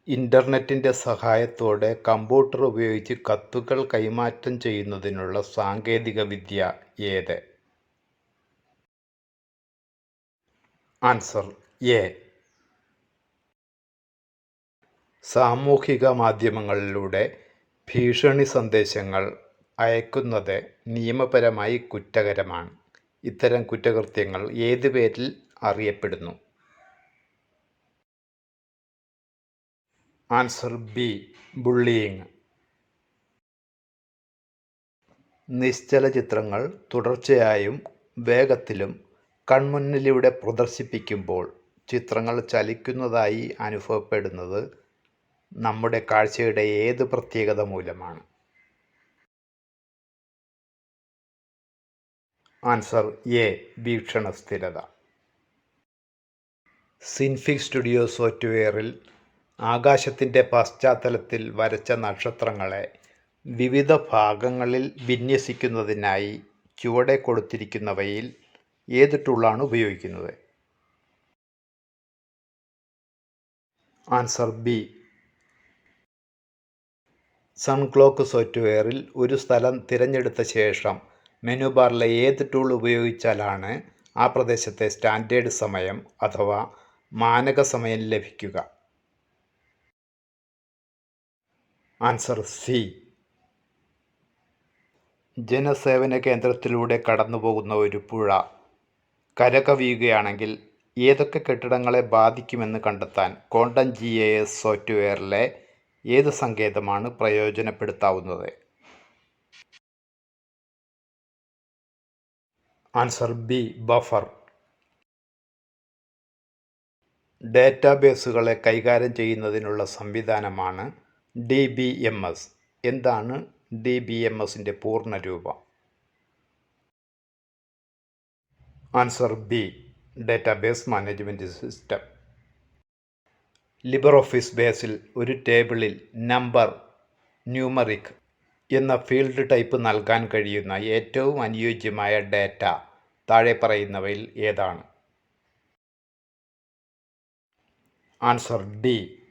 ഇന്റർനെറ്റിന്റെ സഹായത്തോടെ കമ്പ്യൂട്ടർ ഉപയോഗിച്ച് കത്തുകൾ കൈമാറ്റം ചെയ്യുന്നതിനുള്ള സാങ്കേതികവിദ്യ ഏത്? Answer A. സാമൂഹിക മാധ്യമങ്ങളിലൂടെ ഭീഷണി സന്ദേശങ്ങൾ അയക്കുന്നത് നിയമപരമായി കുറ്റകരമാണ്. ഇത്തരം കുറ്റകൃത്യങ്ങൾ ഏത് പേരിൽ അറിയപ്പെടുന്നു? Answer B. ബുള്ളിയിങ്. നിശ്ചല ചിത്രങ്ങൾ തുടർച്ചയായും വേഗത്തിലും കൺമുന്നിലൂടെ പ്രദർശിപ്പിക്കുമ്പോൾ ചിത്രങ്ങൾ ചലിക്കുന്നതായി അനുഭവപ്പെടുന്നത് നമ്മുടെ കാഴ്ചയുടെ ഏത് പ്രത്യേകത മൂലമാണ്? Answer A. വീക്ഷണസ്ഥിരത. സിൻഫിക് സ്റ്റുഡിയോ സോഫ്റ്റ്വെയറിൽ ആകാശത്തിൻ്റെ പശ്ചാത്തലത്തിൽ വരച്ച നക്ഷത്രങ്ങളെ വിവിധ ഭാഗങ്ങളിൽ വിന്യസിക്കുന്നതിനായി ചുവടെ കൊടുത്തിരിക്കുന്നവയിൽ ഏത് ടൂളാണ് ഉപയോഗിക്കുന്നത്? Answer B. സൺക്ലോക്ക് സോഫ്റ്റ്വെയറിൽ ഒരു സ്ഥലം തിരഞ്ഞെടുത്ത ശേഷം മെനു ബാറിലെ ഏത് ടൂൾ ഉപയോഗിച്ചാലാണ് ആ പ്രദേശത്തെ സ്റ്റാൻഡേർഡ് സമയം അഥവാ മാനക സമയം ലഭിക്കുക? Answer C. ജനസേവന കേന്ദ്രത്തിലൂടെ കടന്നുപോകുന്ന ഒരു പുഴ കരകവിയുകയാണെങ്കിൽ ഏതൊക്കെ കെട്ടിടങ്ങളെ ബാധിക്കുമെന്ന് കണ്ടെത്താൻ ക്വാണ്ടം GIS സോഫ്റ്റ്വെയറിലെ ഏത് സങ്കേതമാണ് പ്രയോജനപ്പെടുത്താവുന്നത്? Answer B. ബഫർ. ഡാറ്റാബേസുകളെ കൈകാര്യം ചെയ്യുന്നതിനുള്ള സംവിധാനമാണ് DBMS. എന്താണ് DBMSന്റെ പൂർണ്ണരൂപം? Answer B. Database management system. LibreOffice ബേസിൽ ഒരു ടേബിളിൽ നമ്പർ, ന്യൂമറിക് എന്ന ഫീൽഡ് ടൈപ്പ് നൽകാൻ കഴിയുന്ന ഏറ്റവും അനുയോജ്യമായ ഡാറ്റ താഴെ പറയുന്നവയിൽ ഏതാണ്? Answer D.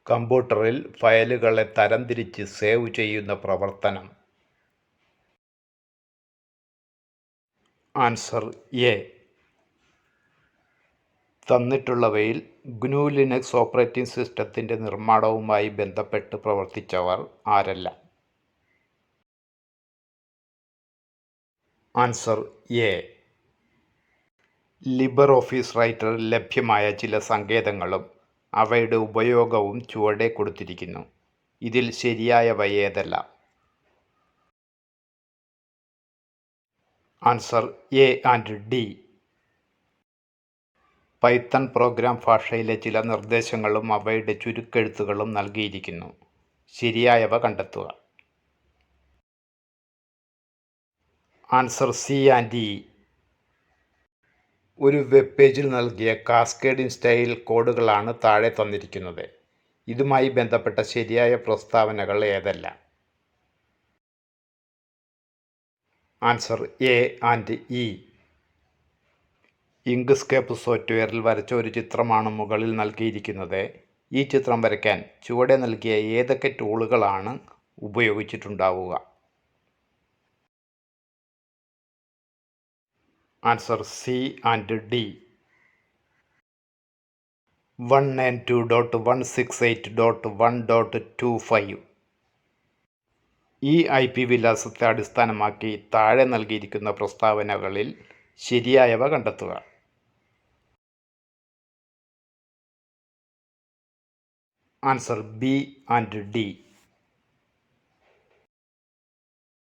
കമ്പ്യൂട്ടറിൽ ഫയലുകളെ തരംതിരിച്ച് സേവ് ചെയ്യുന്ന പ്രവർത്തനം. Answer A. തന്നിട്ടുള്ളവയിൽ GNU ലിനക്സ് ഓപ്പറേറ്റിംഗ് സിസ്റ്റത്തിൻ്റെ നിർമ്മാണവുമായി ബന്ധപ്പെട്ട് പ്രവർത്തിച്ചവർ ആരെല്ലാം? Answer A. ലിബ്രിയോഫീസ് റൈറ്ററിൽ ലഭ്യമായ ചില സങ്കേതങ്ങളും അവയുടെ ഉപയോഗവും ചുവടെ കൊടുത്തിരിക്കുന്നു. ഇതിൽ ശരിയായവ ഏതെല്ലാം? Answer A and D. Python programme ഭാഷയിലെ ചില നിർദ്ദേശങ്ങളും അവയുടെ ചുരുക്കെഴുത്തുകളും നൽകിയിരിക്കുന്നു. ശരിയായവ കണ്ടെത്തുക. Answer C and E. ഒരു വെബ് പേജിൽ നൽകിയ കാസ്കേഡിംഗ് സ്റ്റൈൽ കോഡുകളാണ് താഴെ തന്നിരിക്കുന്നത്. ഇതുമായി ബന്ധപ്പെട്ട ശരിയായ പ്രസ്താവനകൾ ഏതെല്ലാം? Answer A and E. Inkscape സോഫ്റ്റ്വെയറിൽ വരച്ച ഒരു ചിത്രമാണ് മുകളിൽ നൽകിയിരിക്കുന്നത്. ഈ ചിത്രം വരയ്ക്കാൻ ചുവടെ നൽകിയ ഏതൊക്കെ ടൂളുകളാണ് ഉപയോഗിച്ചിട്ടുണ്ടാവുക? Answer C and D. 192.168.1.25. ഈ IP വിലാസത്തെ അടിസ്ഥാനമാക്കി താഴെ നൽകിയിരിക്കുന്ന പ്രസ്താവനകളിൽ ശരിയായവ കണ്ടെത്തുക. Answer B and D.